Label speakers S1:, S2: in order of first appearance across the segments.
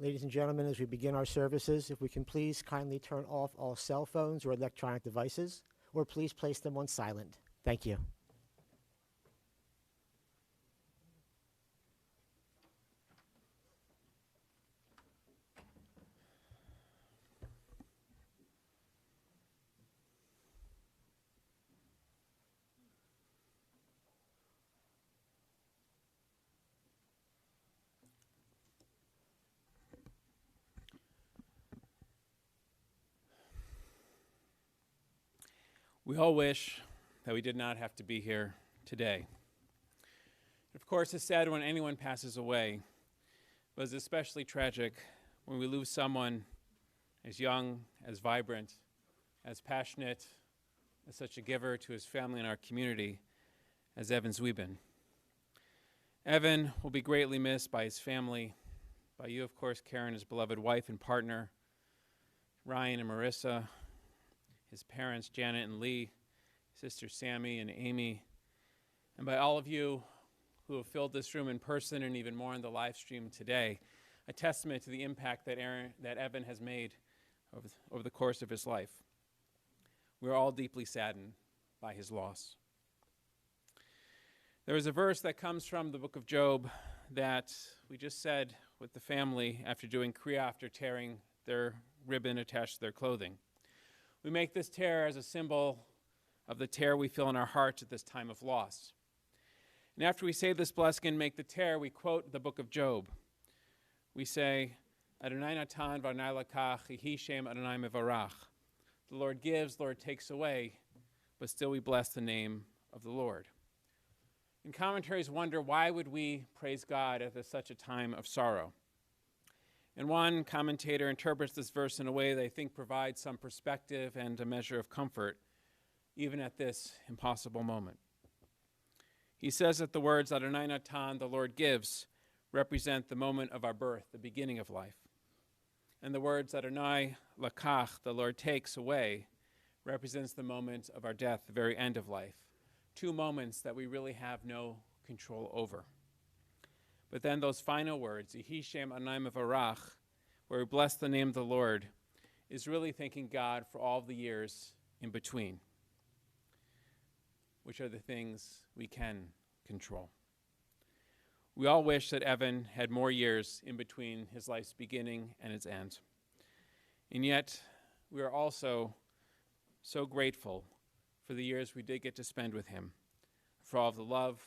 S1: Ladies and gentlemen, as we begin our services, if we can please kindly turn off all cell phones or electronic devices, or please place them on silent. Thank you.
S2: We all wish that we did not have to be here today. Of course, it's sad when anyone passes away, but it's especially tragic when we lose someone as young, as vibrant, as passionate, as such a giver to his family and our community as Evan Zweben. Evan will be greatly missed by his family, by you, of course, Karen, his beloved wife and partner, Ryan and Marissa, his parents, Janet and Lee, sisters Sammy and Amy, and by all of you who have filled this room in person and even more on the live stream today, a testament to the impact that Evan has made over the course of his life. We're all deeply saddened by his loss. There is a verse that comes from the book of Job that we just said with the family after doing Kriya, after tearing their ribbon attached to their clothing. We make this tear as a symbol of the tear we feel in our hearts at this time of loss. And after we say this blessing and make the tear, we quote the book of Job. We say, Adonai natan v'Adonai lakach, yehi shem Adonai mevarach. The Lord gives, Lord takes away, but still we bless the name of the Lord. And commentaries wonder, why would we praise God at such a time of sorrow? And one commentator interprets this verse in a way that I think provides some perspective and a measure of comfort, even at this impossible moment. He says that the words Adonai Natan, the Lord gives, represent the moment of our birth, the beginning of life. And the words Adonai Lakach, the Lord takes away, represents the moment of our death, the very end of life. Two moments that we really have no control over. But then those final words, Yehi Shem Adonai Mevarach, where we bless the name of the Lord, is really thanking God for all the years in between, which are the things we can control. We all wish that Evan had more years in between his life's beginning and its end. And yet, we are also so grateful for the years we did get to spend with him, for all of the love,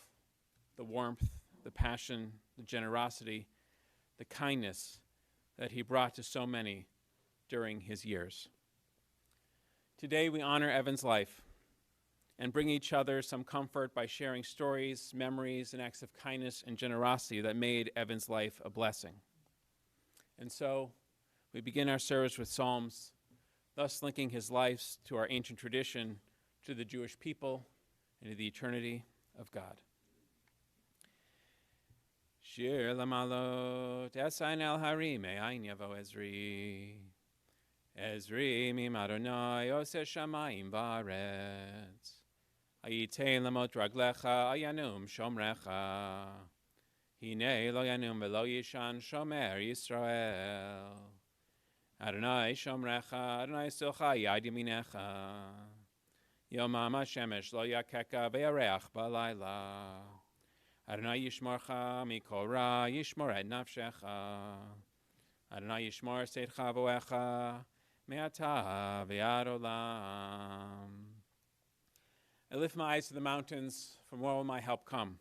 S2: the warmth, the passion, the generosity, the kindness that he brought to so many during his years. Today we honor Evan's life and bring each other some comfort by sharing stories, memories, and acts of kindness and generosity that made Evan's life a blessing. And so we begin our service with Psalms, thus linking his life to our ancient tradition, to the Jewish people, and to the eternity of God. Shir lamalot, esayin el harim, ein yavo Ezri. Ezri mim Adonai, ose shamayim v'aretz. Hayitein lamot raglecha, ayanum shomrecha. Hine lo yanum v'lo yishan shomer Yisrael. Adonai shomrecha, Adonai silcha yad yaminecha. Yomam hashemesh lo yakeka ve'areach b'layla. Adonai yishmorcha mikol ra, yishmor et nafshecha. Adonai yishmor seitcha voecha, me'ata ve'ad olam. I lift my eyes to the mountains, from where will my help come?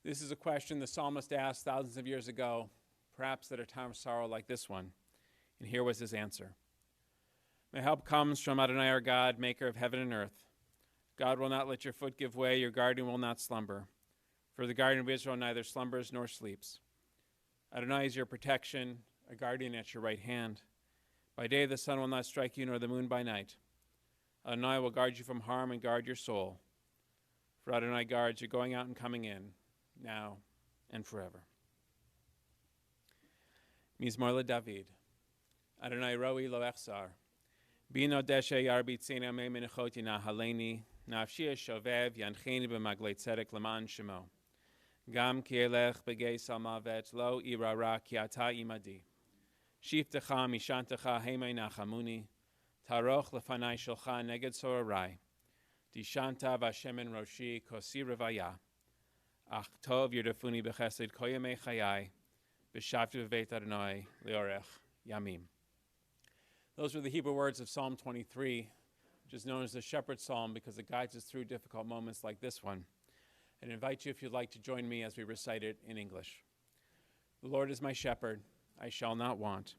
S2: This is a question the psalmist asked thousands of years ago, perhaps at a time of sorrow like this one. And here was his answer. My help comes from Adonai our God, maker of heaven and earth. God will not let your foot give way, your guardian will not slumber. For the guardian of Israel neither slumbers nor sleeps. Adonai is your protection, a guardian at your right hand. By day the sun will not strike you, nor the moon by night. Adonai will guard you from harm and guard your soul. For Adonai guards your going out and coming in, now and forever. Mizmor LeDavid. Adonai roi lo echsar. Bino deshe yarbitzena me menachoti nahaleni. Nafshi shovev yancheni b'maglei tzedek leman shemo. Gam ki elech begei salmavet lo irara ki ata imadi. Shiftecha mishantecha hemei nachamuni. Taroch lefanai sholcha neged sorarai. Dishanta v'Hashemen roshi kosi revaya. Ach tov yerdefuni b'chesed koyamei chayai. B'shavtu v'veit Adonai leorech yamim. Those were the Hebrew words of Psalm 23, which is known as the Shepherd's Psalm because it guides us through difficult moments like this one. And I invite you, if you'd like, to join me as we recite it in English. The Lord is my shepherd, I shall not want.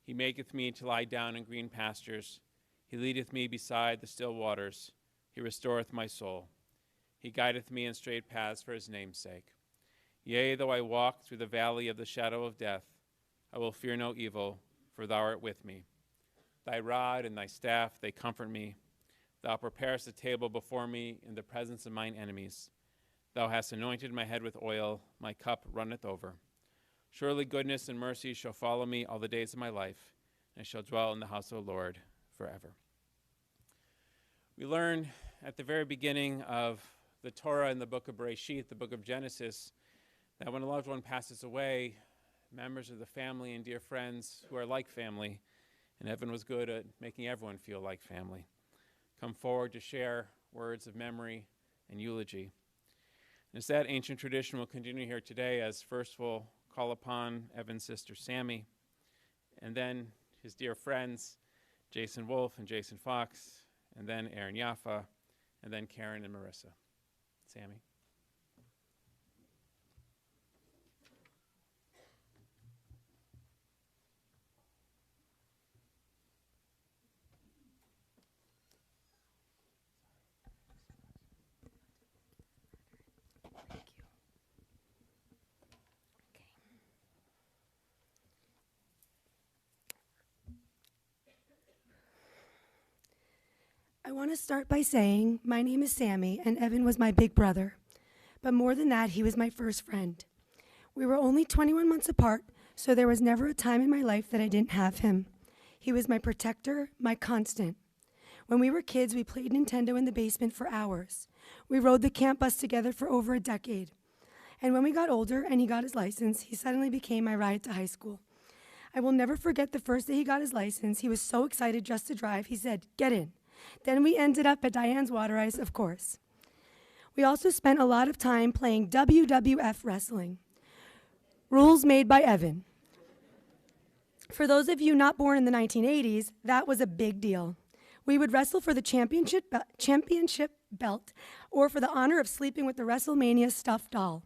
S2: He maketh me to lie down in green pastures. He leadeth me beside the still waters. He restoreth my soul. He guideth me in straight paths for his name's sake. Yea, though I walk through the valley of the shadow of death, I will fear no evil, for thou art with me. Thy rod and thy staff, they comfort me. Thou preparest a table before me in the presence of mine enemies. Thou hast anointed my head with oil, my cup runneth over. Surely goodness and mercy shall follow me all the days of my life, and I shall dwell in the house of the Lord forever. We learn at the very beginning of the Torah in the book of Bereshit, the book of Genesis, that when a loved one passes away, members of the family and dear friends who are like family, and Evan was good at making everyone feel like family, come forward to share words of memory and eulogy. And as that ancient tradition will continue here today, as first we'll call upon Evan's sister Sammy, and then his dear friends, Jason Wolf and Jason Fox, and then Aaron Yaffa, and then Karen and Marissa. Sammy.
S3: I want to start by saying my name is Sammy, and Evan was my big brother. But more than that, he was my first friend. We were only 21 months apart, so there was never a time in my life that I didn't have him. He was my protector, my constant. When we were kids, we played Nintendo in the basement for hours. We rode the camp bus together for over a decade. And when we got older and he got his license, he suddenly became my ride to high school. I will never forget the first day he got his license. He was so excited just to drive. He said, "Get in." Then we ended up at Diane's Water Ice, of course. We also spent a lot of time playing WWF wrestling. Rules made by Evan. For those of you not born in the 1980s, that was a big deal. We would wrestle for the championship belt or for the honor of sleeping with the WrestleMania stuffed doll.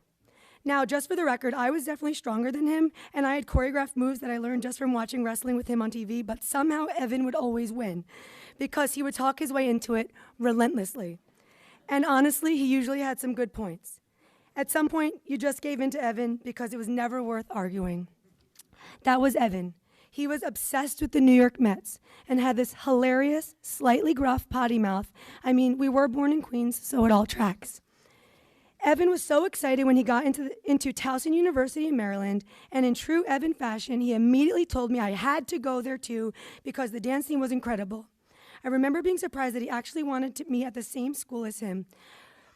S3: Now, just for the record, I was definitely stronger than him, and I had choreographed moves that I learned just from watching wrestling with him on TV, but somehow Evan would always win because he would talk his way into it relentlessly. And honestly, he usually had some good points. At some point, you just gave in to Evan because it was never worth arguing. That was Evan. He was obsessed with the New York Mets and had this hilarious, slightly gruff potty mouth. I mean, we were born in Queens, so it all tracks. Evan was so excited when he got into Towson University in Maryland, and in true Evan fashion, he immediately told me I had to go there too because the dance scene was incredible. I remember being surprised that he actually wanted me at the same school as him,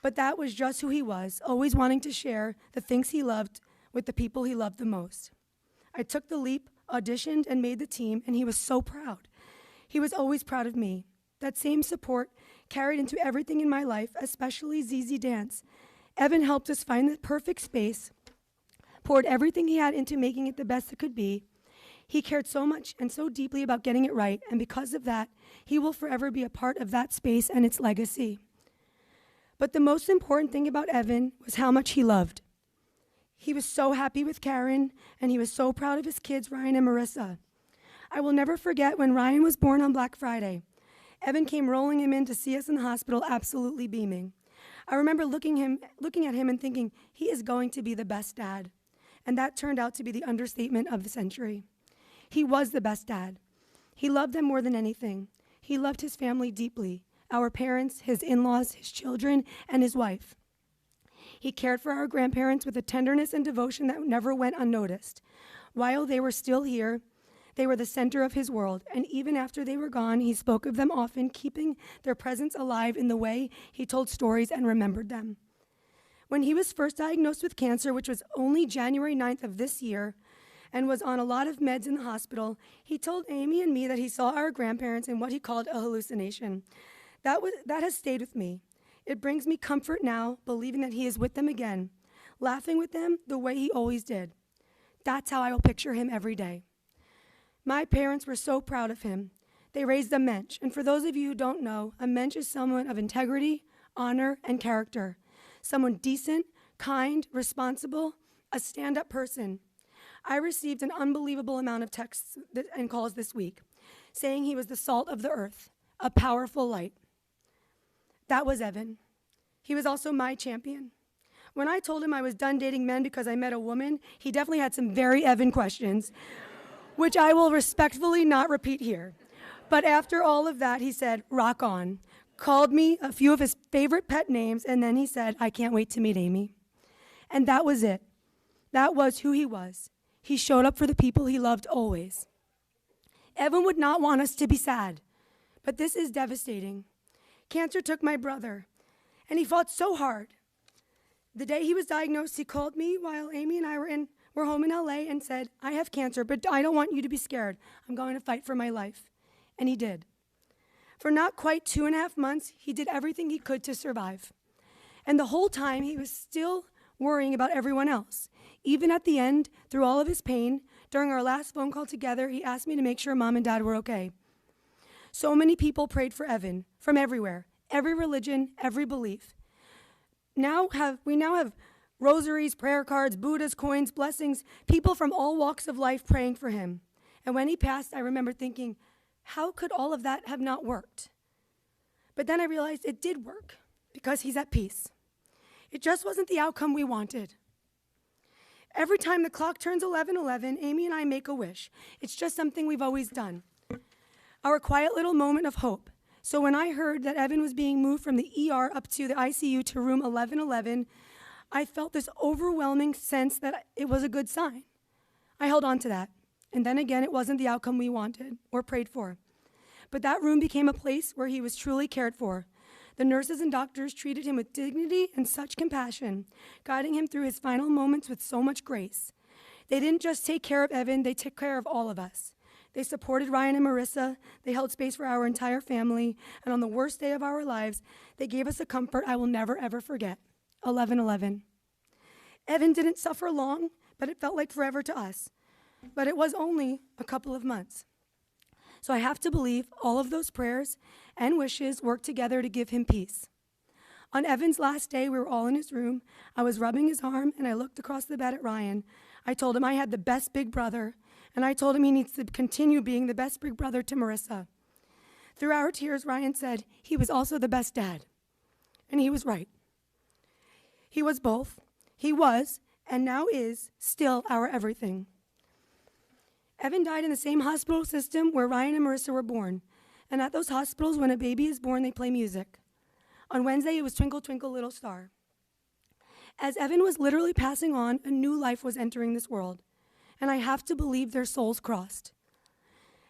S3: but that was just who he was, always wanting to share the things he loved with the people he loved the most. I took the leap, auditioned, and made the team, and he was so proud. He was always proud of me. That same support carried into everything in my life, especially ZZ Dance. Evan helped us find the perfect space, poured everything he had into making it the best it could be. He cared so much and so deeply about getting it right, and because of that, he will forever be a part of that space and its legacy. But the most important thing about Evan was how much he loved. He was so happy with Karen, and he was so proud of his kids, Ryan and Marissa. I will never forget when Ryan was born on Black Friday. Evan came rolling him in to see us in the hospital, absolutely beaming. I remember looking at him and thinking, he is going to be the best dad. And that turned out to be the understatement of the century. He was the best dad. He loved them more than anything. He loved his family deeply, our parents, his in-laws, his children, and his wife. He cared for our grandparents with a tenderness and devotion that never went unnoticed. While they were still here, they were the center of his world, and even after they were gone, he spoke of them often, keeping their presence alive in the way he told stories and remembered them. When he was first diagnosed with cancer, which was only January 9th of this year, and was on a lot of meds in the hospital, he told Amy and me that he saw our grandparents in what he called a hallucination. That has stayed with me. It brings me comfort now, believing that he is with them again, laughing with them the way he always did. That's how I will picture him every day. My parents were so proud of him. They raised a mensch, and for those of you who don't know, a mensch is someone of integrity, honor, and character. Someone decent, kind, responsible, a stand-up person. I received an unbelievable amount of texts and calls this week, saying he was the salt of the earth, a powerful light. That was Evan. He was also my champion. When I told him I was done dating men because I met a woman, he definitely had some very Evan questions, which I will respectfully not repeat here. But after all of that, he said, rock on, called me a few of his favorite pet names, and then he said, I can't wait to meet Amy. And that was it. That was who he was. He showed up for the people he loved always. Evan would not want us to be sad, but this is devastating. Cancer took my brother, and he fought so hard. The day he was diagnosed, he called me while Amy and I were home in LA and said, I have cancer, but I don't want you to be scared. I'm going to fight for my life. And he did. For not quite 2.5 months, he did everything he could to survive. And the whole time, he was still worrying about everyone else. Even at the end, through all of his pain, during our last phone call together, he asked me to make sure Mom and Dad were okay. So many people prayed for Evan from everywhere, every religion, every belief. We now have rosaries, prayer cards, Buddhas, coins, blessings, people from all walks of life praying for him. And when he passed, I remember thinking, how could all of that have not worked? But then I realized it did work because he's at peace. It just wasn't the outcome we wanted. Every time the clock turns 11:11, Amy and I make a wish. It's just something we've always done. Our quiet little moment of hope. So when I heard that Evan was being moved from the ER up to the ICU to room 1111, I felt this overwhelming sense that it was a good sign. I held on to that. And then again, it wasn't the outcome we wanted or prayed for. But that room became a place where he was truly cared for. The nurses and doctors treated him with dignity and such compassion, guiding him through his final moments with so much grace. They didn't just take care of Evan, they took care of all of us. They supported Ryan and Marissa, they held space for our entire family, and on the worst day of our lives, they gave us a comfort I will never, ever forget. 11:11. Evan didn't suffer long, but it felt like forever to us. But it was only a couple of months. So I have to believe all of those prayers and wishes worked together to give him peace. On Evan's last day, we were all in his room. I was rubbing his arm, and I looked across the bed at Ryan. I told him I had the best big brother, and I told him he needs to continue being the best big brother to Marissa. Through our tears, Ryan said he was also the best dad. And he was right. He was both. He was, and now is, still our everything. Evan died in the same hospital system where Ryan and Marissa were born. And at those hospitals, when a baby is born, they play music. On Wednesday, it was Twinkle, Twinkle, Little Star. As Evan was literally passing on, a new life was entering this world. And I have to believe their souls crossed.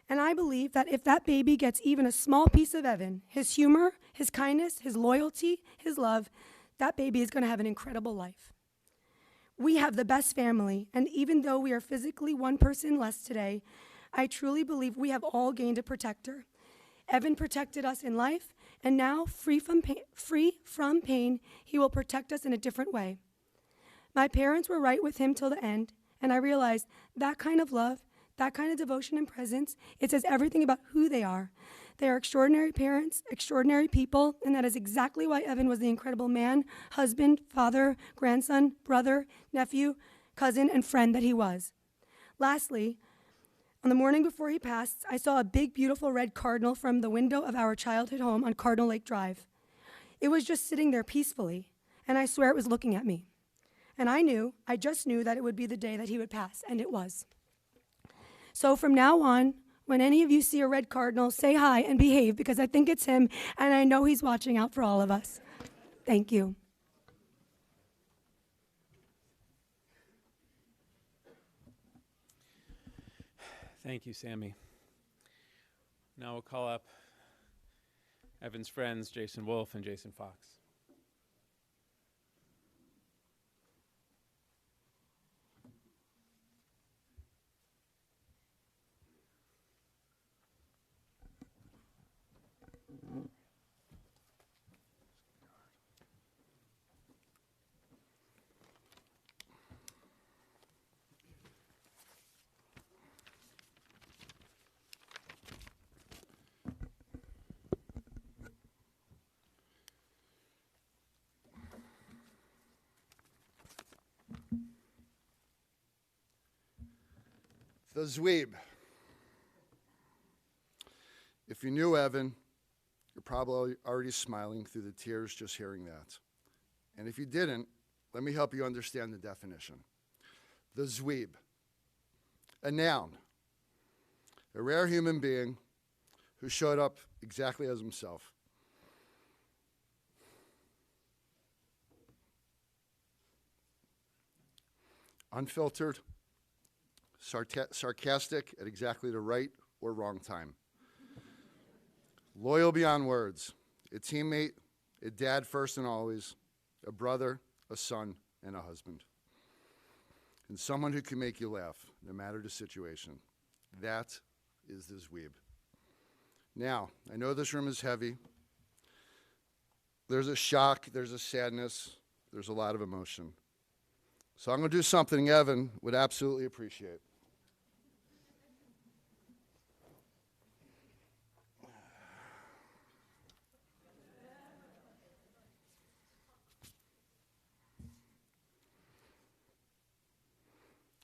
S3: And I believe that if that baby gets even a small piece of Evan, his humor, his kindness, his loyalty, his love, that baby is going to have an incredible life. We have the best family, and even though we are physically one person less today, I truly believe we have all gained a protector. Evan protected us in life, and now, free from pain, he will protect us in a different way. My parents were right with him till the end, and I realized that kind of love, that kind of devotion and presence, it says everything about who they are. They are extraordinary parents, extraordinary people, and that is exactly why Evan was the incredible man, husband, father, grandson, brother, nephew, cousin, and friend that he was. Lastly, on the morning before he passed, I saw a big, beautiful red cardinal from the window of our childhood home on Cardinal Lake Drive. It was just sitting there peacefully, and I swear it was looking at me. And I just knew that it would be the day that he would pass, and it was. So from now on, when any of you see a red cardinal, say hi and behave, because I think it's him, and I know he's watching out for all of us. Thank you.
S2: Thank you, Sammy. Now we'll call up Evan's friends, Jason Wolf and Jason Fox.
S4: The Zwebe. If you knew Evan, you're probably already smiling through the tears just hearing that. And if you didn't, let me help you understand the definition. The Zwebe, a noun, a rare human being who showed up exactly as himself. Unfiltered, sarcastic at exactly the right or wrong time. Loyal beyond words, a teammate, a dad first and always, a brother, a son, and a husband. And someone who can make you laugh, no matter the situation. That is the Zwebe. Now, I know this room is heavy. There's a shock, there's a sadness, there's a lot of emotion. So I'm going to do something Evan would absolutely appreciate.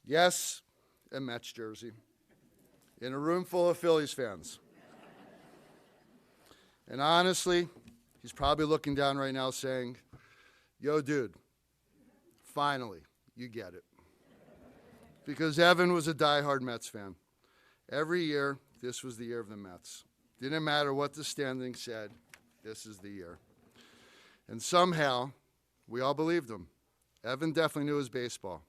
S4: Yes, a Mets jersey in a room full of Phillies fans. And honestly, he's probably looking down right now saying, yo, dude, finally, you get it. Because Evan was a diehard Mets fan. Every year, this was the year of the Mets. Didn't matter what the standings said, this is the year. And somehow, we all believed him. Evan definitely knew his baseball.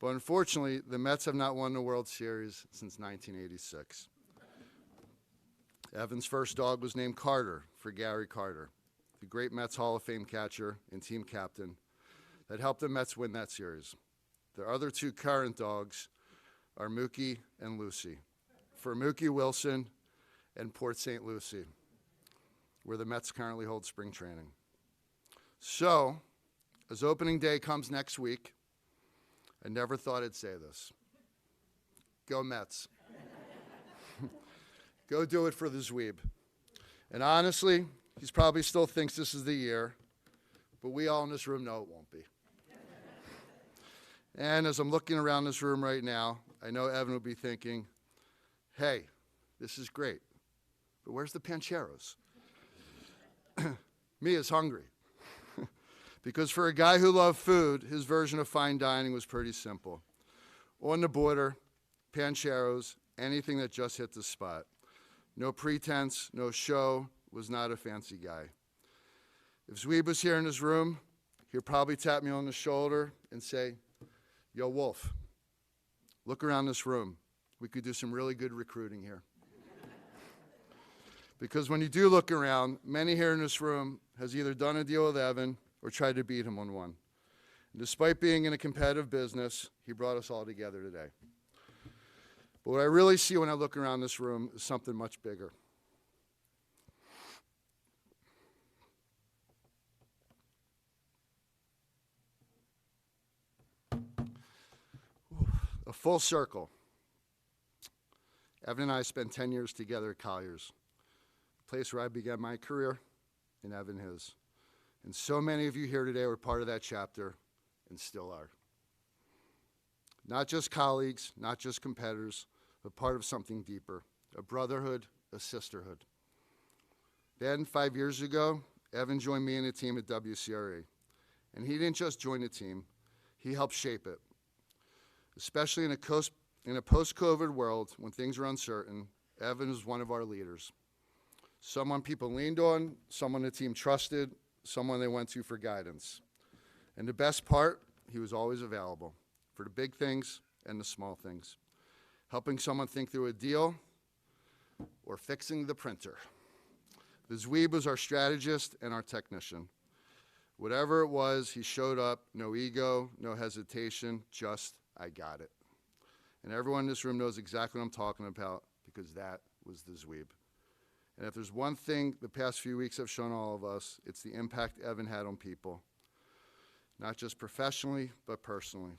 S4: But unfortunately, the Mets have not won the World Series since 1986. Evan's first dog was named Carter for Gary Carter, the great Mets Hall of Fame catcher and team captain that helped the Mets win that series. The other two current dogs are Mookie and Lucy, for Mookie Wilson and Port St. Lucie, where the Mets currently hold spring training. So, as opening day comes next week, I never thought I'd say this. Go Mets. Go do it for the Zwebe. And honestly, he probably still thinks this is the year, but we all in this room know it won't be. And as I'm looking around this room right now, I know Evan will be thinking, hey, this is great, but where's the Pancheros? Me is hungry. Because for a guy who loved food, his version of fine dining was pretty simple. On the border, Pancheros, anything that just hit the spot. No pretense, no show, was not a fancy guy. If Zwebe was here in this room, he'd probably tap me on the shoulder and say, yo, Wolf, look around this room. We could do some really good recruiting here. Because when you do look around, many here in this room has either done a deal with Evan or tried to beat him on one. And despite being in a competitive business, he brought us all together today. But what I really see when I look around this room is something much bigger. A full circle. Evan and I spent 10 years together at Collier's, the place where I began my career and Evan his. And so many of you here today were part of that chapter and still are. Not just colleagues, not just competitors, but part of something deeper, a brotherhood, a sisterhood. Then, 5 years ago, Evan joined me and the team at WCRE. And he didn't just join the team, he helped shape it. Especially in a post-COVID world when things are uncertain, Evan was one of our leaders. Someone people leaned on, someone the team trusted, someone they went to for guidance. And the best part, he was always available for the big things and the small things. Helping someone think through a deal or fixing the printer. The Zwebe was our strategist and our technician. Whatever it was, he showed up, no ego, no hesitation, just, I got it. And everyone in this room knows exactly what I'm talking about because that was the Zwebe. And if there's one thing the past few weeks have shown all of us, it's the impact Evan had on people. Not just professionally, but personally.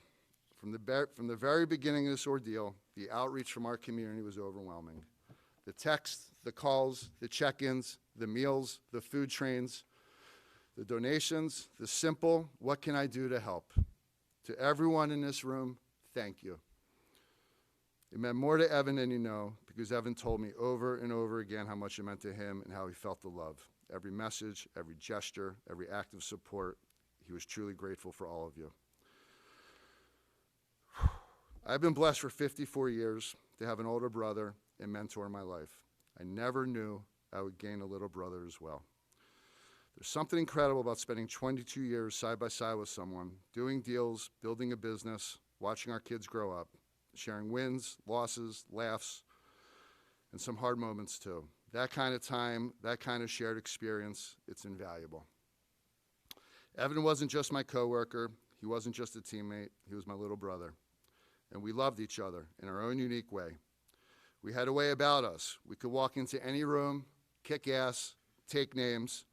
S4: From the very beginning of this ordeal, the outreach from our community was overwhelming. The texts, the calls, the check-ins, the meals, the food trains, the donations, the simple, what can I do to help? To everyone in this room, thank you. It meant more to Evan than you know, because Evan told me over and over again how much it meant to him and how he felt the love. Every message, every gesture, every act of support, he was truly grateful for all of you. I've been blessed for 54 years to have an older brother and mentor in my life. I never knew I would gain a little brother as well. There's something incredible about spending 22 years side by side with someone, doing deals, building a business, watching our kids grow up, sharing wins, losses, laughs, and some hard moments too. That kind of time, that kind of shared experience, it's invaluable. Evan wasn't just my coworker. He wasn't just a teammate. He was my little brother. And we loved each other in our own unique way. We had a way about us. We could walk into any room, kick ass, take names,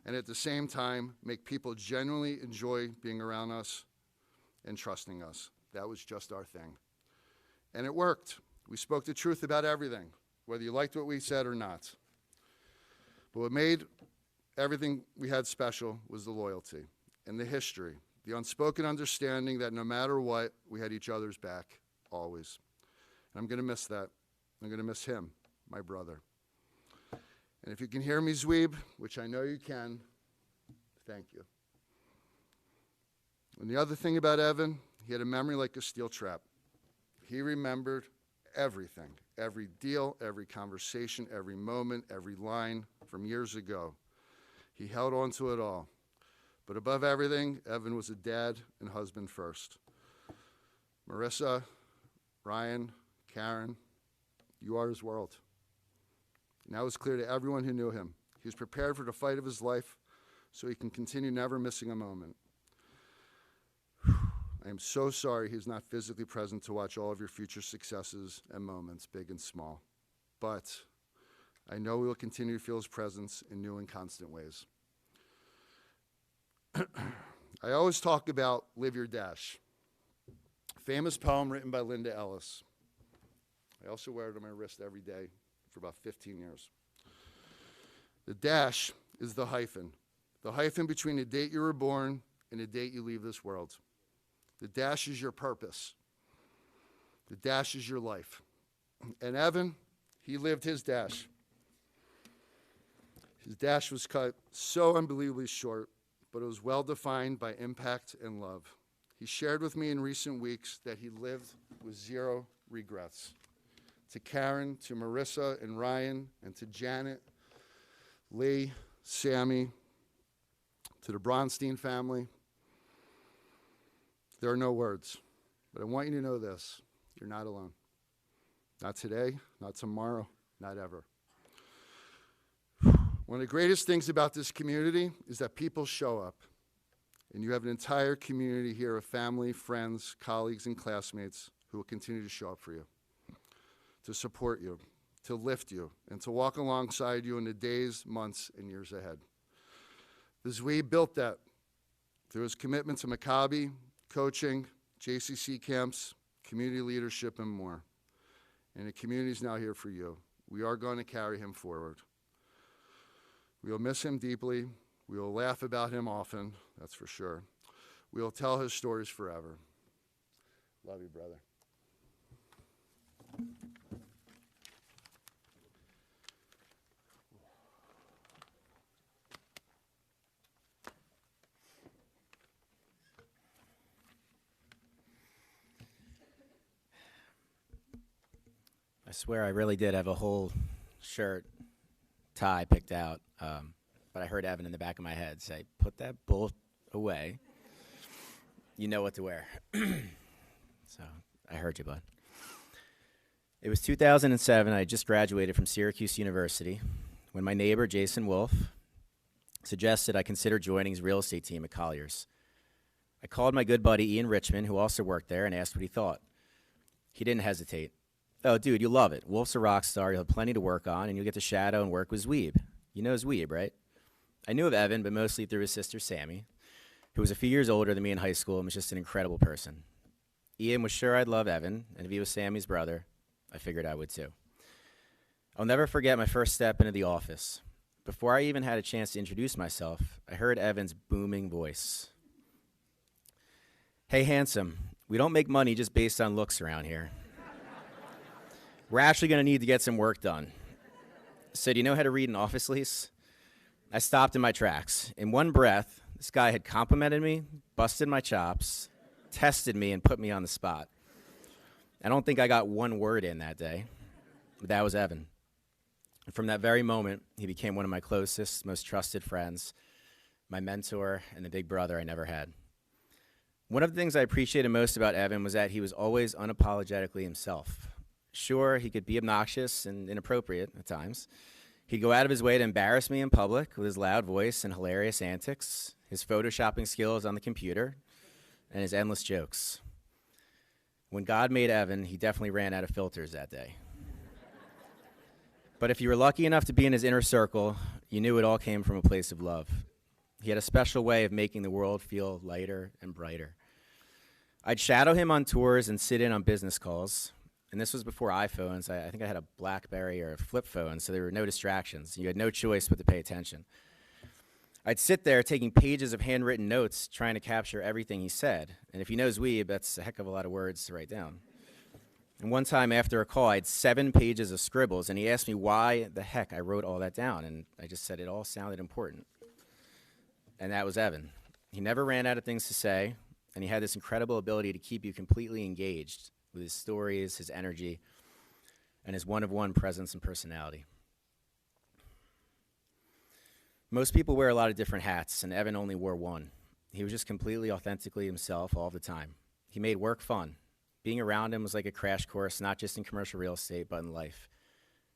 S4: and at the same time, make people genuinely enjoy being around us and trusting us. That was just our thing. And it worked. We spoke the truth about everything, whether you liked what we said or not. But what made everything we had special was the loyalty and the history, the unspoken understanding that no matter what, we had each other's back, always. And I'm going to miss that. I'm going to miss him, my brother. And if you can hear me, Zweben, which I know you can, thank you. And the other thing about Evan, he had a memory like a steel trap. He remembered everything, every deal, every conversation, every moment, every line from years ago. He held on to it all. But above everything, Evan was a dad and husband first. Marissa, Ryan, Karen, you are his world. Now it's clear to everyone who knew him. He was prepared for the fight of his life so he can continue never missing a moment. I am so sorry he's not physically present to watch all of your future successes and moments, big and small. But I know we will continue to feel his presence in new and constant ways. I always talk about Live Your Dash, a famous poem written by Linda Ellis. I also wear it on my wrist every day for about 15 years. The dash is the hyphen between the date you were born and the date you leave this world. The dash is your purpose. The dash is your life. And Evan, he lived his dash. His dash was cut so unbelievably short, but it was well defined by impact and love. He shared with me in recent weeks that he lived with zero regrets. To Karen, to Marissa and Ryan, and to Janet, Lee, Sammy, to the Bronstein family, there are no words, but I want you to know this. You're not alone. Not today, not tomorrow, not ever. One of the greatest things about this community is that people show up, and you have an entire community here of family, friends, colleagues, and classmates who will continue to show up for you, to support you, to lift you, and to walk alongside you in the days, months, and years ahead. The Zweben built that through his commitment to Maccabi, coaching, JCC camps, community leadership, and more. And the community is now here for you. We are going to carry him forward. We will miss him deeply. We will laugh about him often, that's for sure. We will tell his stories forever. Love you, brother.
S5: I swear I really did have a whole shirt, tie picked out, but I heard Evan in the back of my head say, "Put that bull away. You know what to wear." So I heard you, bud. It was 2007. I had just graduated from Syracuse University when my neighbor, Jason Wolf, suggested I consider joining his real estate team at Colliers. I called my good buddy Ian Richmond, who also worked there, and asked what he thought. He didn't hesitate. "Oh, dude, you'll love it. Wolf's a rock star. You'll have plenty to work on, and you'll get to shadow and work with Zweben. You know Zweben, right?" I knew of Evan, but mostly through his sister, Sammy, who was a few years older than me in high school and was just an incredible person. Ian was sure I'd love Evan, and if he was Sammy's brother, I figured I would too. I'll never forget my first step into the office. Before I even had a chance to introduce myself, I heard Evan's booming voice. "Hey, handsome, we don't make money just based on looks around here. We're actually going to need to get some work done. So do you know how to read an office lease? I stopped in my tracks. In one breath, this guy had complimented me, busted my chops, tested me, and put me on the spot. I don't think I got one word in that day, but that was Evan. And from that very moment, he became one of my closest, most trusted friends, my mentor, and the big brother I never had. One of the things I appreciated most about Evan was that he was always unapologetically himself. Sure, he could be obnoxious and inappropriate at times. He'd go out of his way to embarrass me in public with his loud voice and hilarious antics, his photoshopping skills on the computer, and his endless jokes. When God made Evan, he definitely ran out of filters that day. But if you were lucky enough to be in his inner circle, you knew it all came from a place of love. He had a special way of making the world feel lighter and brighter. I'd shadow him on tours and sit in on business calls. And this was before iPhones. I think I had a BlackBerry or a flip phone, so there were no distractions. You had no choice but to pay attention. I'd sit there taking pages of handwritten notes, trying to capture everything he said. And if you know Zweben, that's a heck of a lot of words to write down. And one time after a call, I had 7 pages of scribbles, and he asked me why the heck I wrote all that down. And I just said it all sounded important. And that was Evan. He never ran out of things to say, and he had this incredible ability to keep you completely engaged with his stories, his energy, and his one-of-one presence and personality. Most people wear a lot of different hats, and Evan only wore one. He was just completely authentically himself all the time. He made work fun. Being around him was like a crash course, not just in commercial real estate, but in life.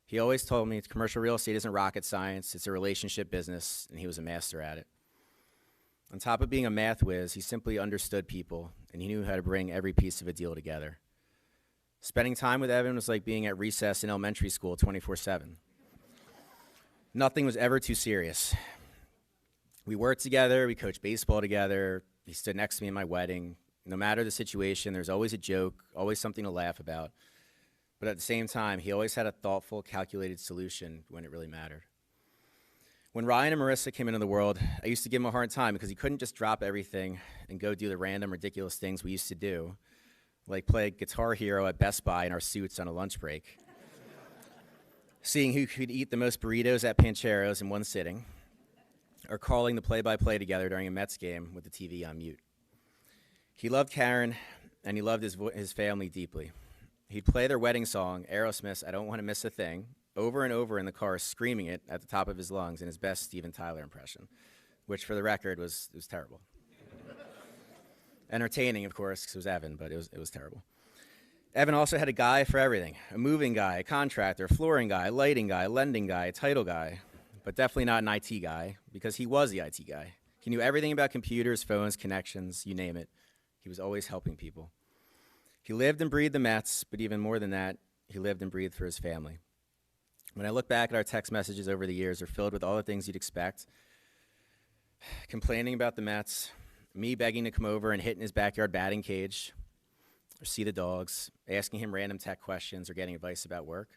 S5: He always told me commercial real estate isn't rocket science, it's a relationship business, and he was a master at it. On top of being a math whiz, he simply understood people, and he knew how to bring every piece of a deal together. Spending time with Evan was like being at recess in elementary school 24/7. Nothing was ever too serious. We worked together, we coached baseball together, he stood next to me in my wedding. No matter the situation, there's always a joke, always something to laugh about. But at the same time, he always had a thoughtful, calculated solution when it really mattered. When Ryan and Marissa came into the world, I used to give him a hard time because he couldn't just drop everything and go do the random, ridiculous things we used to do, like play Guitar Hero at Best Buy in our suits on a lunch break, seeing who could eat the most burritos at Pancheros in one sitting, or calling the play-by-play together during a Mets game with the TV on mute. He loved Karen, and he loved his family deeply. He'd play their wedding song, Aerosmith's I Don't Want to Miss a Thing, over and over in the car, screaming it at the top of his lungs in his best Steven Tyler impression, which, for the record, was terrible. Entertaining, of course, because it was Evan, but it was terrible. Evan also had a guy for everything, a moving guy, a contractor, a flooring guy, a lighting guy, a lending guy, a title guy, but definitely not an IT guy, because he was the IT guy. He knew everything about computers, phones, connections, you name it. He was always helping people. He lived and breathed the Mets, but even more than that, he lived and breathed for his family. When I look back at our text messages over the years, they're filled with all the things you'd expect. Complaining about the Mets, me begging to come over and hit in his backyard batting cage, or see the dogs, asking him random tech questions or getting advice about work.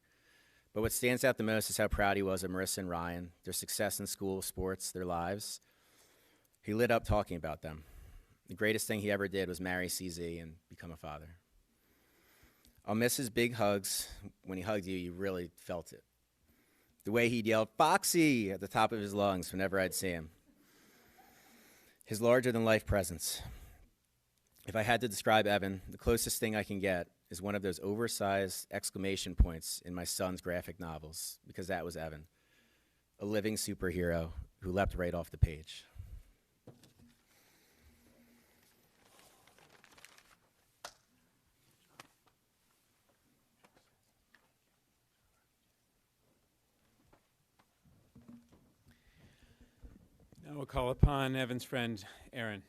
S5: But what stands out the most is how proud he was of Marissa and Ryan, their success in school, sports, their lives. He lit up talking about them. The greatest thing he ever did was marry CZ and become a father. I'll miss his big hugs. When he hugged you, you really felt it. The way he'd yell, "Foxy!" at the top of his lungs whenever I'd see him. His larger-than-life presence. If I had to describe Evan, the closest thing I can get is one of those oversized exclamation points in my son's graphic novels, because that was Evan, a living superhero who leapt right off the page.
S2: Now we'll call upon Evan's friend, Aaron.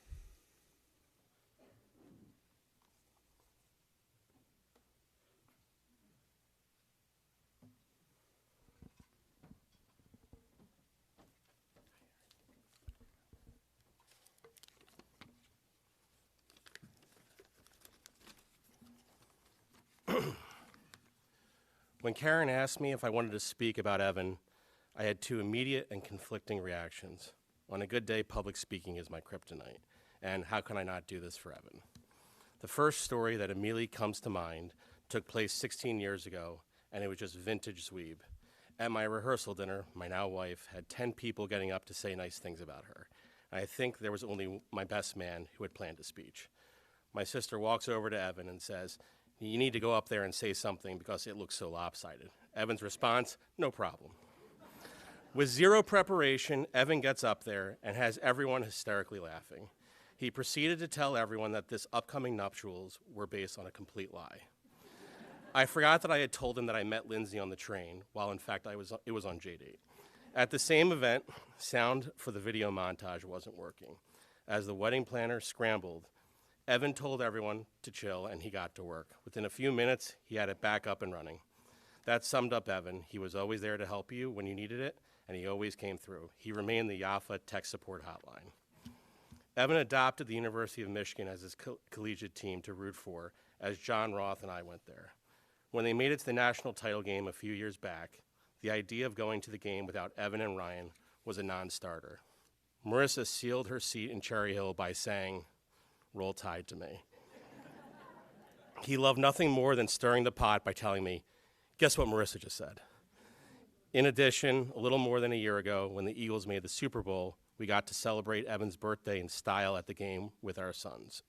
S6: When Karen asked me if I wanted to speak about Evan, I had 2 immediate and conflicting reactions. On a good day, public speaking is my kryptonite, and how can I not do this for Evan? The first story that immediately comes to mind took place 16 years ago and it was just vintage Zwebe. At my rehearsal dinner, my now wife had 10 people getting up to say nice things about her. And I think there was only my best man who had planned a speech. My sister walks over to Evan and says, "You need to go up there and say something because it looks so lopsided." Evan's response, "No problem." With zero preparation, Evan gets up there and has everyone hysterically laughing. He proceeded to tell everyone that this upcoming nuptials were based on a complete lie. I forgot that I had told him that I met Lindsay on the train, while in fact it was on J-Date. At the same event, sound for the video montage wasn't working. As the wedding planner scrambled, Evan told everyone to chill, and he got to work. Within a few minutes, he had it back up and running. That summed up Evan. He was always there to help you when you needed it, and he always came through. He remained the Yafa tech support hotline. Evan adopted the University of Michigan as his collegiate team to root for, as John Roth and I went there. When they made it to the national title game a few years back, the idea of going to the game without Evan and Ryan was a non-starter. Marissa sealed her seat in Cherry Hill by saying, "Roll Tide to me." He loved nothing more than stirring the pot by telling me, "Guess what Marissa just said?" In addition, a little more than a year ago, when the Eagles made the Super Bowl, we got to celebrate Evan's birthday in style at the game with our sons.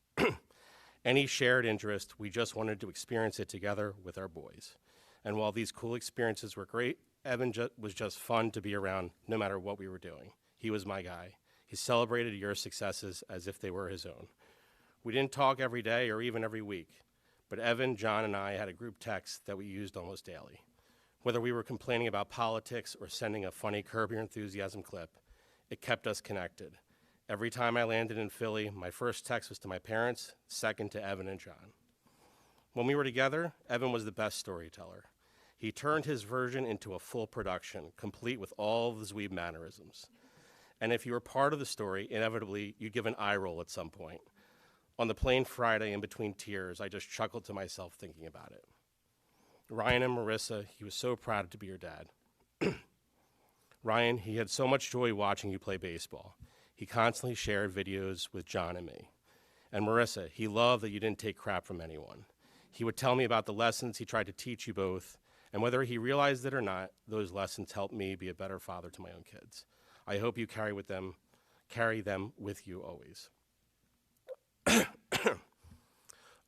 S6: Any shared interest, we just wanted to experience it together with our boys. And while these cool experiences were great, Evan was just fun to be around no matter what we were doing. He was my guy. He celebrated your successes as if they were his own. We didn't talk every day or even every week, but Evan, John, and I had a group text that we used almost daily. Whether we were complaining about politics or sending a funny Curb Your Enthusiasm clip, it kept us connected. Every time I landed in Philly, my first text was to my parents, second to Evan and John. When we were together, Evan was the best storyteller. He turned his version into a full production, complete with all of the Zwebe mannerisms. And if you were part of the story, inevitably, you'd give an eye roll at some point. On the plane Friday, in between tears, I just chuckled to myself thinking about it. Ryan and Marissa, he was so proud to be your dad. Ryan, he had so much joy watching you play baseball. He constantly shared videos with John and me. And Marissa, he loved that you didn't take crap from anyone. He would tell me about the lessons he tried to teach you both, and whether he realized it or not, those lessons helped me be a better father to my own kids. I hope you carry them with you always.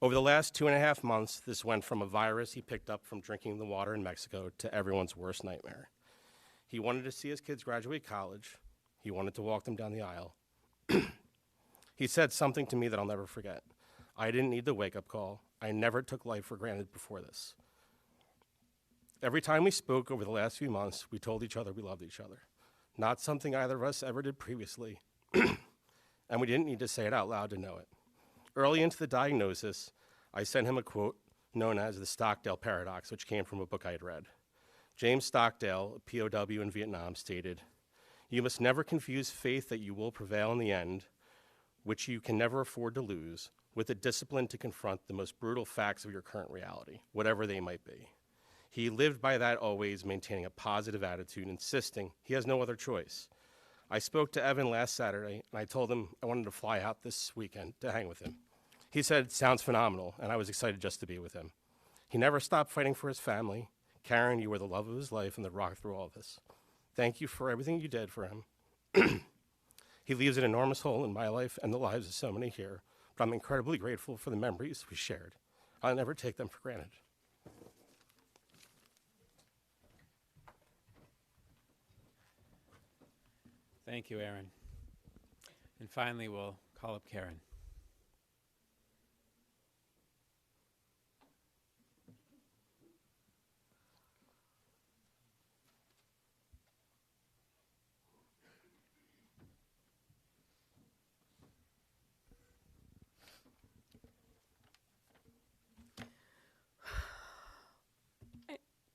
S6: Over the last 2.5 months, this went from a virus he picked up from drinking the water in Mexico to everyone's worst nightmare. He wanted to see his kids graduate college. He wanted to walk them down the aisle. He said something to me that I'll never forget. I didn't need the wake-up call. I never took life for granted before this. Every time we spoke over the last few months, we told each other we loved each other. Not something either of us ever did previously, and we didn't need to say it out loud to know it. Early into the diagnosis, I sent him a quote known as the Stockdale Paradox, which came from a book I had read. James Stockdale, a POW in Vietnam, stated, "You must never confuse faith that you will prevail in the end, which you can never afford to lose, with the discipline to confront the most brutal facts of your current reality, whatever they might be." He lived by that always, maintaining a positive attitude, insisting he has no other choice. I spoke to Evan last Saturday, and I told him I wanted to fly out this weekend to hang with him. He said, "Sounds phenomenal," and I was excited just to be with him. He never stopped fighting for his family. Karen, you were the love of his life and the rock through all of this. Thank you for everything you did for him. He leaves an enormous hole in my life and the lives of so many here, but I'm incredibly grateful for the memories we shared. I'll never take them for granted.
S2: Thank you, Aaron. And finally, we'll call up Karen.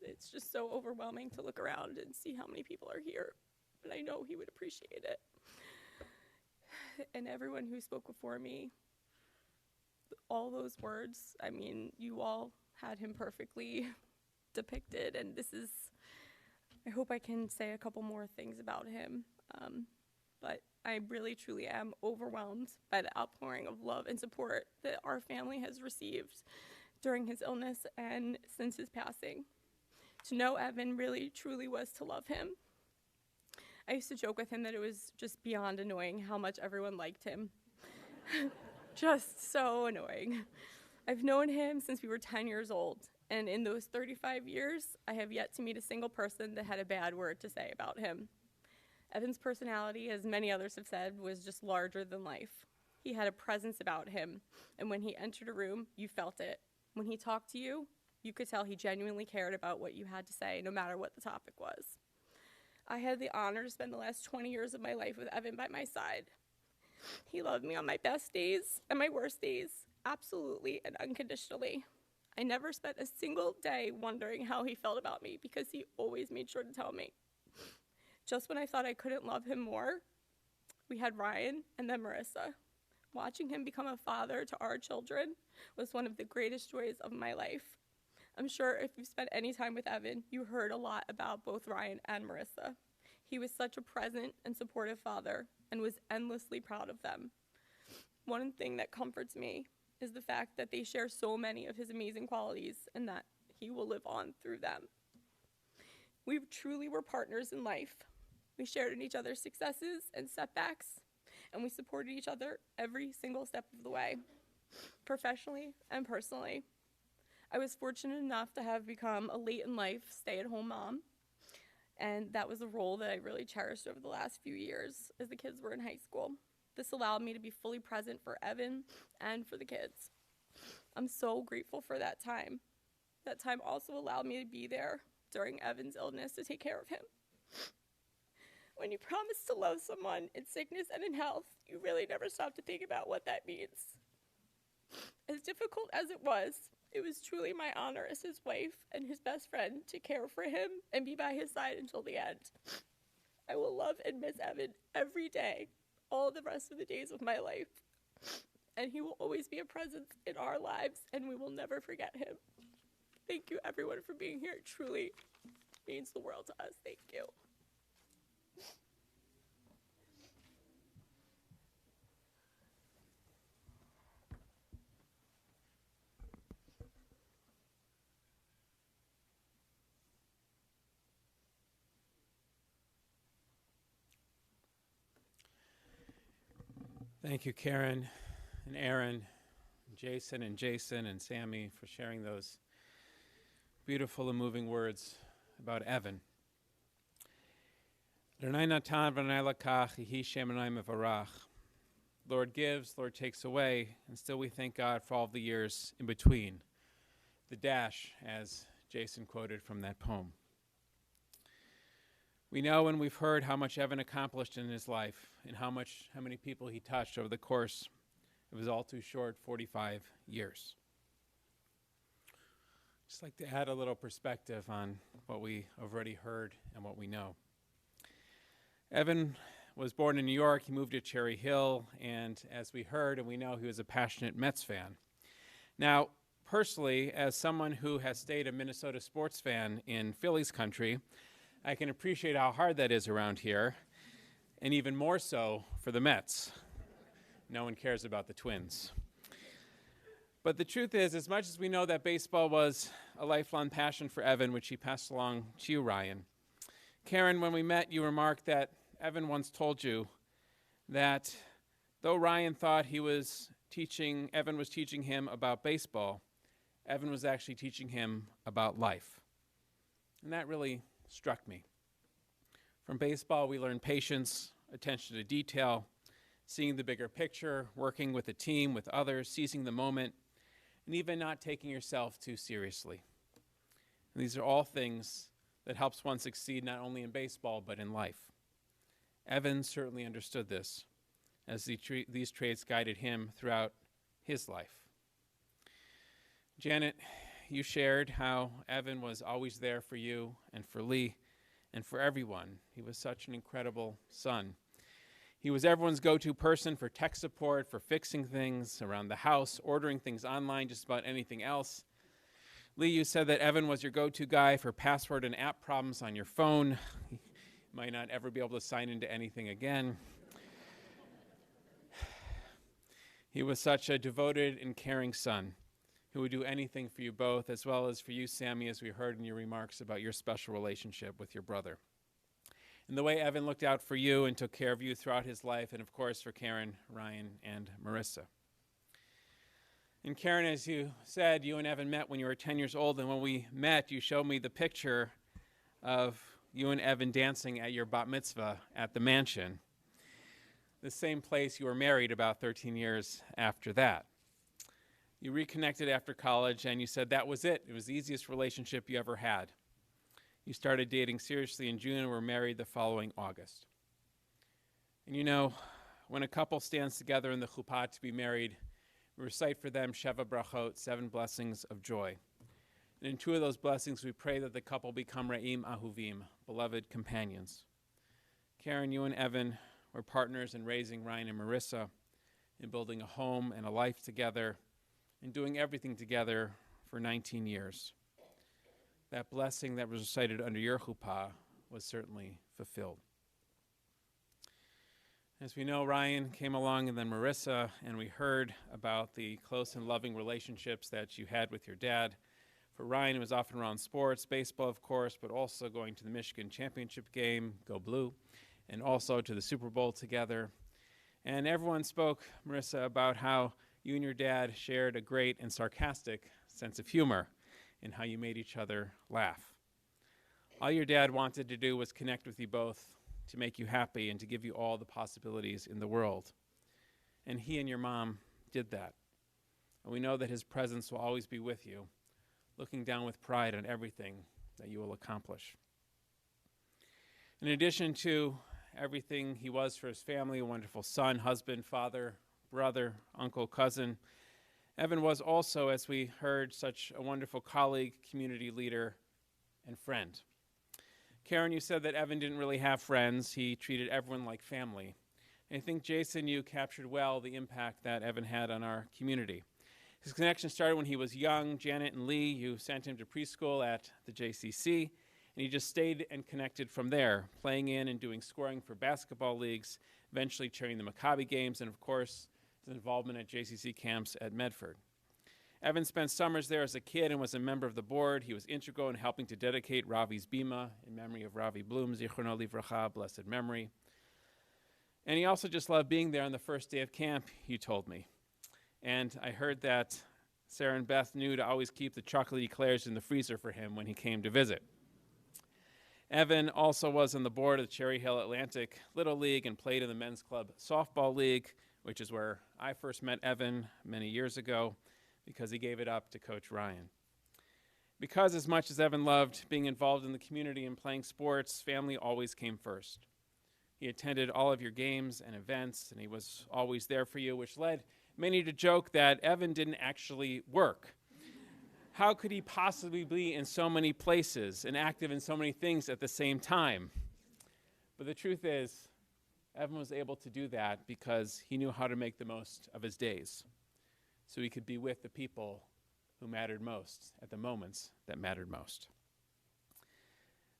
S7: It's just so overwhelming to look around and see how many people are here, but I know he would appreciate it. And everyone who spoke before me, all those words, I mean, you all had him perfectly depicted, and I hope I can say a couple more things about him, but I really, truly am overwhelmed by the outpouring of love and support that our family has received during his illness and since his passing. To know Evan really, truly was to love him. I used to joke with him that it was just beyond annoying how much everyone liked him. Just so annoying. I've known him since we were 10 years old, and in those 35 years, I have yet to meet a single person that had a bad word to say about him. Evan's personality, as many others have said, was just larger than life. He had a presence about him, and when he entered a room, you felt it. When he talked to you, you could tell he genuinely cared about what you had to say, no matter what the topic was. I had the honor to spend the last 20 years of my life with Evan by my side. He loved me on my best days and my worst days, absolutely and unconditionally. I never spent a single day wondering how he felt about me because he always made sure to tell me. Just when I thought I couldn't love him more, we had Ryan and then Marissa. Watching him become a father to our children was one of the greatest joys of my life. I'm sure if you've spent any time with Evan, you heard a lot about both Ryan and Marissa. He was such a present and supportive father and was endlessly proud of them. One thing that comforts me is the fact that they share so many of his amazing qualities and that he will live on through them. We truly were partners in life. We shared in each other's successes and setbacks, and we supported each other every single step of the way, professionally and personally. I was fortunate enough to have become a late-in-life stay-at-home mom, and that was a role that I really cherished over the last few years as the kids were in high school. This allowed me to be fully present for Evan and for the kids. I'm so grateful for that time. That time also allowed me to be there during Evan's illness to take care of him. When you promise to love someone in sickness and in health, you really never stop to think about what that means. As difficult as it was truly my honor as his wife and his best friend to care for him and be by his side until the end. I will love and miss Evan every day, all the rest of the days of my life. And he will always be a presence in our lives, and we will never forget him. Thank you, everyone, for being here. It truly means the world to us. Thank you.
S2: Thank you, Karen and Aaron, and Jason and Sammy for sharing those beautiful and moving words about Evan. Lord gives, Lord takes away, and still we thank God for all the years in between. The dash, as Jason quoted from that poem. We know and we've heard how much Evan accomplished in his life and how many people he touched over the course of his all too short 45 years. Just like to add a little perspective on what we already heard and what we know. Evan was born in New York. He moved to Cherry Hill, and as we heard and we know, he was a passionate Mets fan. Now, personally, as someone who has stayed a Minnesota sports fan in Phillies country, I can appreciate how hard that is around here, and even more so for the Mets. No one cares about the Twins. But the truth is, as much as we know that baseball was a lifelong passion for Evan, which he passed along to you, Ryan, Karen, when we met, you remarked that Evan once told you that though Ryan thought Evan was teaching him about baseball, Evan was actually teaching him about life. And that really struck me. From baseball, we learn patience, attention to detail, seeing the bigger picture, working with a team, with others, seizing the moment, and even not taking yourself too seriously. And these are all things that helps one succeed not only in baseball, but in life. Evan certainly understood this, as these traits guided him throughout his life. Janet, you shared how Evan was always there for you and for Lee and for everyone. He was such an incredible son. He was everyone's go-to person for tech support, for fixing things around the house, ordering things online, just about anything else. Lee, you said that Evan was your go-to guy for password and app problems on your phone. You might not ever be able to sign into anything again. He was such a devoted and caring son who would do anything for you both, as well as for you, Sammy, as we heard in your remarks about your special relationship with your brother. And the way Evan looked out for you and took care of you throughout his life, and of course for Karen, Ryan, and Marissa. And Karen, as you said, you and Evan met when you were 10 years old, and when we met, you showed me the picture of you and Evan dancing at your bat mitzvah at the mansion, the same place you were married about 13 years after that. You reconnected after college, and you said that was it. It was the easiest relationship you ever had. You started dating seriously in June and were married the following August. And you know, when a couple stands together in the chuppah to be married, we recite for them Sheva Brachot, 7 blessings of joy. And in 2 of those blessings, we pray that the couple become Re'im Ahuvim, beloved companions. Karen, you and Evan were partners in raising Ryan and Marissa, in building a home and a life together, and doing everything together for 19 years. That blessing that was recited under your chuppah was certainly fulfilled. As we know, Ryan came along and then Marissa, and we heard about the close and loving relationships that you had with your dad. For Ryan, it was often around sports, baseball, of course, but also going to the Michigan championship game, Go Blue, and also to the Super Bowl together. And everyone spoke, Marissa, about how you and your dad shared a great and sarcastic sense of humor in how you made each other laugh. All your dad wanted to do was connect with you both, to make you happy and to give you all the possibilities in the world. And he and your mom did that. And we know that his presence will always be with you, looking down with pride on everything that you will accomplish. In addition to everything he was for his family, a wonderful son, husband, father, brother, uncle, cousin, Evan was also, as we heard, such a wonderful colleague, community leader, and friend. Karen, you said that Evan didn't really have friends. He treated everyone like family. And I think, Jason, you captured well the impact that Evan had on our community. His connection started when he was young. Janet and Lee, you sent him to preschool at the JCC, and he just stayed and connected from there, playing in and doing scoring for basketball leagues, eventually chairing the Maccabi games, and of course, his involvement at JCC camps at Medford. Evan spent summers there as a kid and was a member of the board. He was integral in helping to dedicate Ravi's Bima in memory of Ravi Bloom, Zichrono Livracha, blessed memory. And he also just loved being there on the first day of camp, you told me. And I heard that Sarah and Beth knew to always keep the chocolate eclairs in the freezer for him when he came to visit. Evan also was on the board of the Cherry Hill Atlantic Little League and played in the Men's Club Softball League, which is where I first met Evan many years ago, because he gave it up to Coach Ryan. Because as much as Evan loved being involved in the community and playing sports, family always came first. He attended all of your games and events, and he was always there for you, which led many to joke that Evan didn't actually work. How could he possibly be in so many places and active in so many things at the same time? But the truth is, Evan was able to do that because he knew how to make the most of his days, so he could be with the people who mattered most at the moments that mattered most.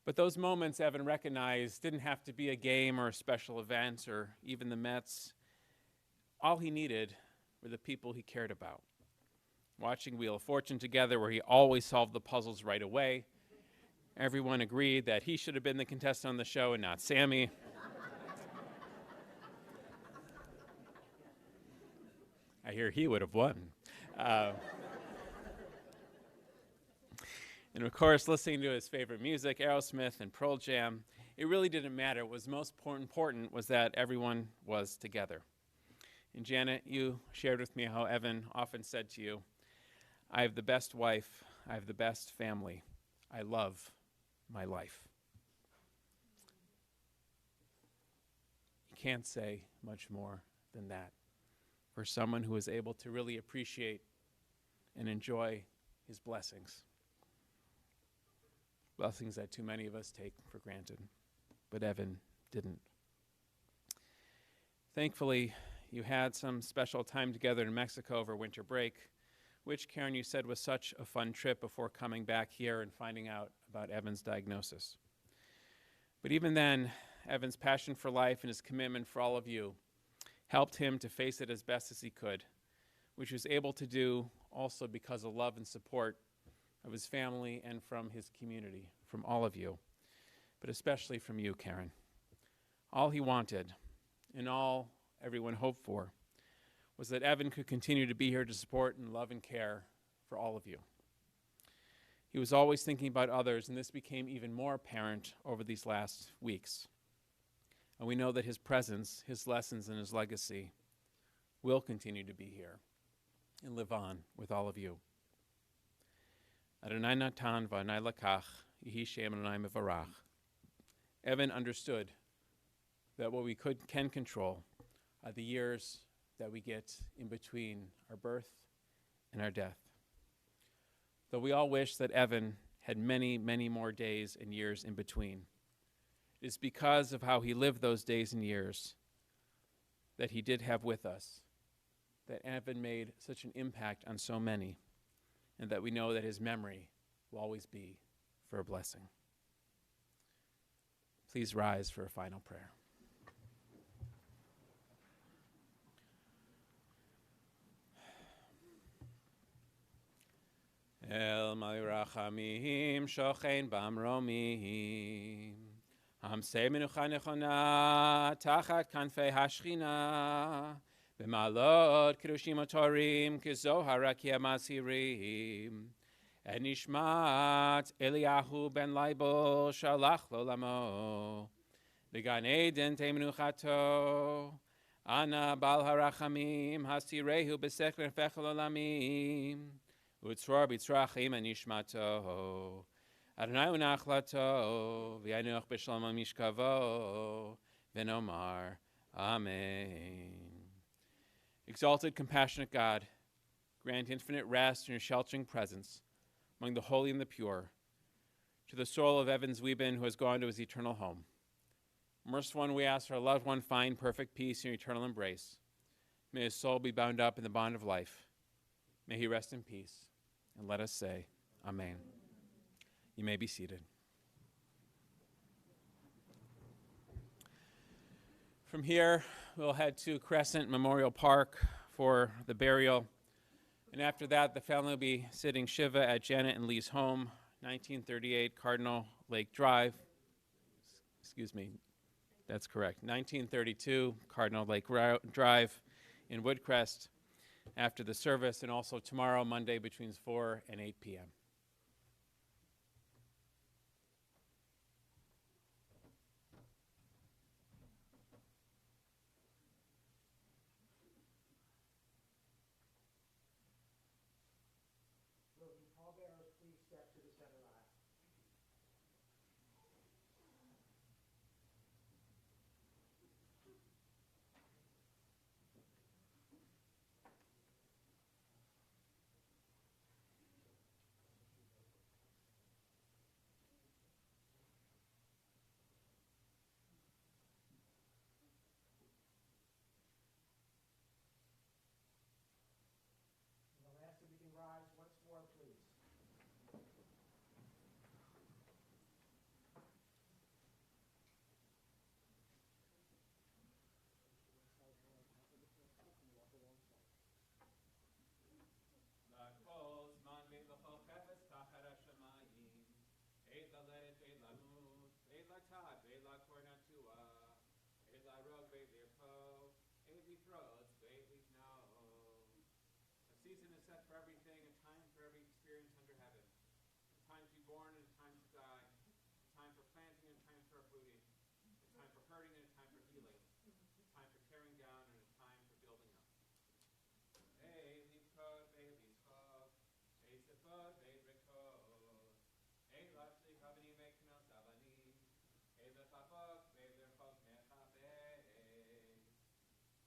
S2: But those moments, Evan recognized, didn't have to be a game or a special event or even the Mets. All he needed were the people he cared about. Watching Wheel of Fortune together, where he always solved the puzzles right away. Everyone agreed that he should have been the contestant on the show and not Sammy. I hear he would have won. And of course, listening to his favorite music, Aerosmith and Pearl Jam, it really didn't matter. What was most important was that everyone was together. And Janet, you shared with me how Evan often said to you, I have the best wife, I have the best family, I love my life. You can't say much more than that for someone who is able to really appreciate and enjoy his blessings. Blessings that too many of us take for granted, but Evan didn't. Thankfully, you had some special time together in Mexico over winter break, which, Karen, you said was such a fun trip before coming back here and finding out about Evan's diagnosis. But even then, Evan's passion for life and his commitment for all of you helped him to face it as best as he could, which he was able to do also because of love and support of his family and from his community, from all of you, but especially from you, Karen. All he wanted, and all everyone hoped for, was that Evan could continue to be here to support and love and care for all of you. He was always thinking about others, and this became even more apparent over these last weeks. And we know that his presence, his lessons, and his legacy will continue to be here and live on with all of you. Adonai natan v'Adonai lakach, yehi Shem Adonai mevarach. Evan understood that what we can control are the years that we get in between our birth and our death. Though we all wish that Evan had many, many more days and years in between, it is because of how he lived those days and years that he did have with us, that Evan made such an impact on so many, and that we know that his memory will always be for a blessing. Please rise for a final prayer. El Malirachamim Shochein Bamromim Hamsei Menucha Nechona Tachat Kanfei Hashchina B'malot Kedushim Otorim Kizohar Rakia Masirim Nishmat Eliyahu ben Leibel Shalach Lo Lamo B'Gan Eden Te Menuchato Ana Bal Harachamim Hasirehu B'Sechler Fechel Olamim Utzror b'tzrachim anishmato, Adonai unachlato, v'yanuch b'shalom mishkavo, v'nomar, Amen. Exalted, compassionate God, grant infinite rest in your sheltering presence among the holy and the pure, to the soul of Evan Zweben, who has gone to his eternal home. Merciful one, we ask our loved one find perfect peace in your eternal embrace. May his soul be bound up in the bond of life. May he rest in peace. And let us say, Amen. You may be seated. From here, we'll head to Crescent Memorial Park for the burial. And after that, the family will be sitting Shiva at Janet and Lee's home, 1938 Cardinal Lake Drive. Excuse me, that's correct. 1932 Cardinal Lake Drive in Woodcrest, after the service, and also tomorrow, Monday, between 4 and 8 p.m.
S1: Will the pallbearers please step to the center aisle? And the last, if we can rise once more, please.
S2: A season is set for everything, a time for every experience under heaven. A time to be born and a time to die. A time for planting and a time for uprooting. A time for hurting and a time for healing. A time for tearing down and a time for building up. Hey, Lichot, hey, Lichot, hey, Sefot, hey, Rekot, hey, Lachli, Havani, Meknos, Avani, hey, Lechavok, hey, Lechok, Mechabeh.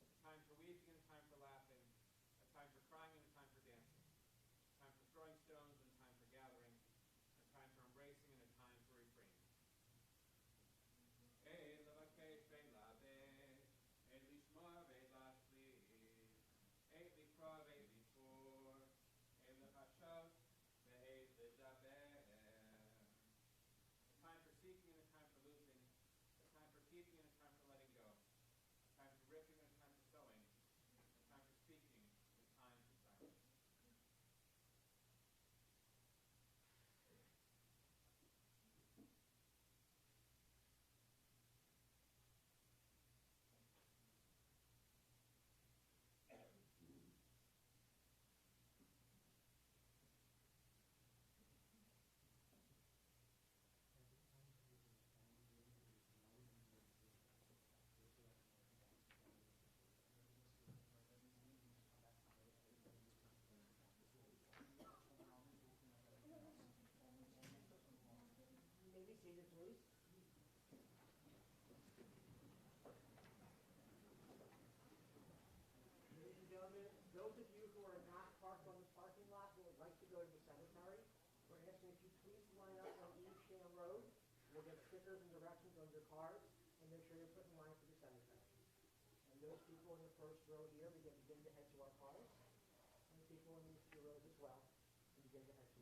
S2: A time for weeping and a time for laughing. A time for crying and a time for dancing. A time for throwing stones and a time for gathering. A time for embracing and a time for refraining. Hey, Levakesh, hey, Labe, hey, Lishma, hey, Lashli, hey, Likra, hey, Lifor, hey, Lechashot, hey, Lidaber. A time for seeking and a time for losing. A
S1: seated, please. Ladies and gentlemen, those of you who are not parked on the parking lot who would like to go to the cemetery, we're asking that you please line up on East Sham Road. We'll get stickers and directions on your cars, and make sure you're put in line for the cemetery. And those people in the first row here, we can begin to head to our cars. And people in these two rows as well, and begin to head to